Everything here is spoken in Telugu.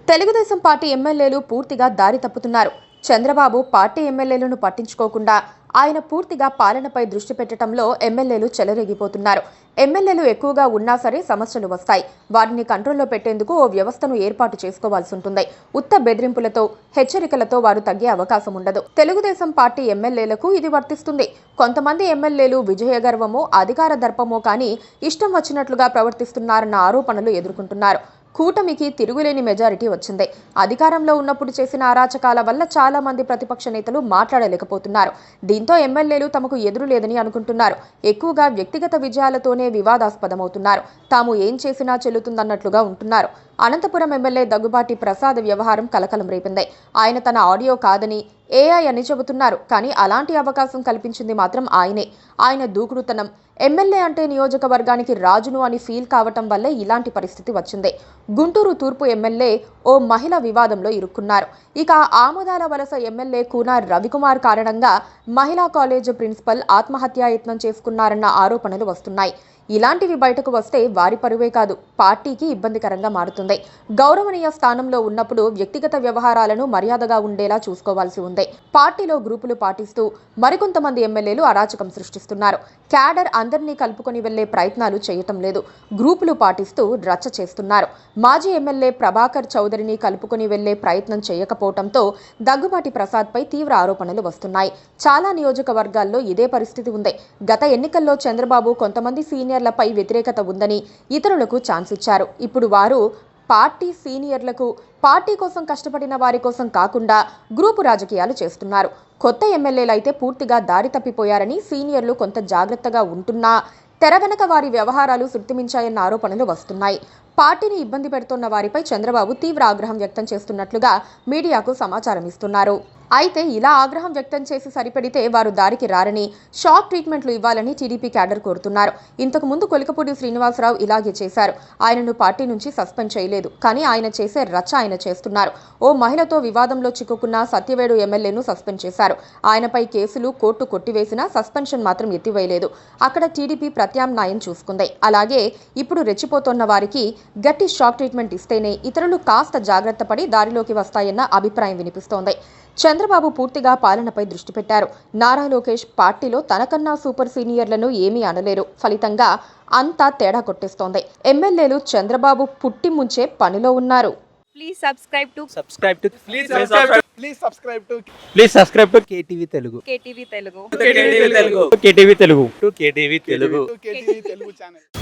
తెలుగుదేశం పార్టీ ఎమ్మెల్యేలు పూర్తిగా దారి తప్పుతున్నారు. చంద్రబాబు పార్టీ ఎమ్మెల్యేలను పట్టించుకోకుండా ఆయన పూర్తిగా పాలనపై దృష్టి పెట్టడంలో ఎమ్మెల్యేలు చెలరేగిపోతున్నారు. ఎమ్మెల్యేలు ఎక్కువగా ఉన్నా సరే సమస్యలు వస్తాయి. వారిని కంట్రోల్లో పెట్టేందుకు ఓ వ్యవస్థను ఏర్పాటు చేసుకోవాల్సి ఉంటుంది. ఉత్త బెదిరింపులతో, హెచ్చరికలతో వారు తగ్గే అవకాశం ఉండదు. తెలుగుదేశం పార్టీ ఎమ్మెల్యేలకు ఇది వర్తిస్తుంది. కొంతమంది ఎమ్మెల్యేలు విజయగర్వమో, అధికార దర్పమో కానీ ఇష్టం వచ్చినట్లుగా ప్రవర్తిస్తున్నారన్న ఆరోపణలు ఎదుర్కొంటున్నారు. కూటమికి తిరుగులేని మెజారిటీ వచ్చింది. అధికారంలో ఉన్నప్పుడు చేసిన అరాచకాల వల్ల చాలా మంది ప్రతిపక్ష నేతలు మాట్లాడలేకపోతున్నారు. దీంతో ఎమ్మెల్యేలు తమకు ఎదురు లేదని అనుకుంటున్నారు. ఎక్కువగా వ్యక్తిగత విజయాలతోనే వివాదాస్పదమవుతున్నారు. తాము ఏం చేసినా చెల్లుతుందన్నట్లుగా ఉంటున్నారు. అనంతపురం ఎమ్మెల్యే దగ్గుబాటి ప్రసాద్ వ్యవహారం కలకలం రేపింది. ఆయన తన ఆడియో కాదని ఏఐ అని చెబుతున్నారు. కానీ అలాంటి అవకాశం కల్పించింది మాత్రం ఆయనే. ఆయన దూకుడుతనం, ఎమ్మెల్యే అంటే నియోజకవర్గానికి రాజును అని ఫీల్ కావటం వల్లే ఇలాంటి పరిస్థితి వచ్చింది. గుంటూరు తూర్పు ఎమ్మెల్యే ఓ మహిళ వివాదంలో ఇరుక్కున్నారు. ఇక ఆమోదాల వలస ఎమ్మెల్యే కూన రవికుమార్ కారణంగా మహిళా కాలేజ్ ప్రిన్సిపల్ ఆత్మహత్యాయత్నం చేసుకున్నారన్న ఆరోపణలు వస్తున్నాయి. ఇలాంటివి బయటకు వస్తే వారి పరువే కాదు, పార్టీకి ఇబ్బందికరంగా మారుతుంది. గౌరవనీయ స్థానంలో ఉన్నప్పుడు వ్యక్తిగత వ్యవహారాలను మర్యాదగా ఉండేలా చూసుకోవాల్సి ఉంది. పార్టీలో గ్రూపులు పాటిస్తూ మరికొంతమంది ఎమ్మెల్యేలు అరాచకం సృష్టిస్తున్నారు. క్యాడర్ అందరినీ కలుపుకొని వెళ్లే ప్రయత్నాలు చేయటం లేదు. గ్రూపులు పాటిస్తూ రచ్చ చేస్తున్నారు. మాజీ ఎమ్మెల్యే ప్రభాకర్ చౌదరిని కలుపుకొని వెళ్లే ప్రయత్నం చేయకపోవడంతో దగ్గుబాటి ప్రసాద్పై తీవ్ర ఆరోపణలు వస్తున్నాయి. చాలా నియోజకవర్గాల్లో ఇదే పరిస్థితి ఉంది. గత ఎన్నికల్లో చంద్రబాబు కొంతమంది సీనియర్లపై వ్యతిరేకత ఉందని ఇతరులకు ఛాన్స్ ఇచ్చారు. ఇప్పుడు వారు పార్టీ సీనియర్లకు, పార్టీ కోసం కష్టపడిన వారి కోసం కాకుండా గ్రూపు రాజకీయాలు చేస్తున్నారు. కొత్త ఎమ్మెల్యేలైతే పూర్తిగా దారి తప్పిపోయారని సీనియర్లు కొంత జాగ్రత్తగా ఉంటున్నా తెర వెనక వారి వ్యవహారాలు శృతిమించాయన్న ఆరోపణలు వస్తున్నాయి. పార్టీని ఇబ్బంది పెడుతున్న వారిపై చంద్రబాబు తీవ్ర ఆగ్రహం వ్యక్తం చేస్తున్నట్లుగా మీడియాకు సమాచారం ఇస్తున్నారు. అయితే ఇలా ఆగ్రహం వ్యక్తం చేసి సరిపెడితే వారు దారికి రారని, షాక్ ట్రీట్మెంట్లు ఇవ్వాలని టీడీపీ క్యాడర్ కోరుతున్నారు. ఇంతకు ముందు కొలికపూడి శ్రీనివాసరావు ఇలాగే చేశారు. ఆయనను పార్టీ నుంచి సస్పెండ్ చేయలేదు. కానీ ఆయన చేసే రచ్చ ఆయన చేస్తున్నారు. ఓ మహిళతో వివాదంలో చిక్కుకున్న సత్యవేడు ఎమ్మెల్యేను సస్పెండ్ చేశారు. ఆయనపై కేసులు కోర్టు కొట్టివేసినా సస్పెన్షన్ మాత్రం ఎత్తివేయలేదు. అక్కడ టీడీపీ ప్రత్యామ్నాయం చూసుకుంది. అలాగే ఇప్పుడు రెచ్చిపోతున్న వారికి గట్టి షాక్ ట్రీట్మెంట్ ఇస్తేనే ఇతరులు కాస్త జాగ్రత్త పడి దారిలోకి వస్తాయన్న అభిప్రాయం వినిపిస్తోంది. చంద్రబాబు పూర్తిగా పాలనపై దృష్టి పెట్టారు. నారా లోకేష్ పార్టీలో తనకన్నా సూపర్ సీనియర్లను ఏమీ అనలేరు. ఫలితంగా అంతా తేడా కొట్టేస్తోంది. ఎమ్మెల్యేలు చంద్రబాబు పుట్టి ముంచే పనిలో ఉన్నారు. Please subscribe to KTV Telugu. KTV Telugu. KTV Telugu. KTV Telugu channel.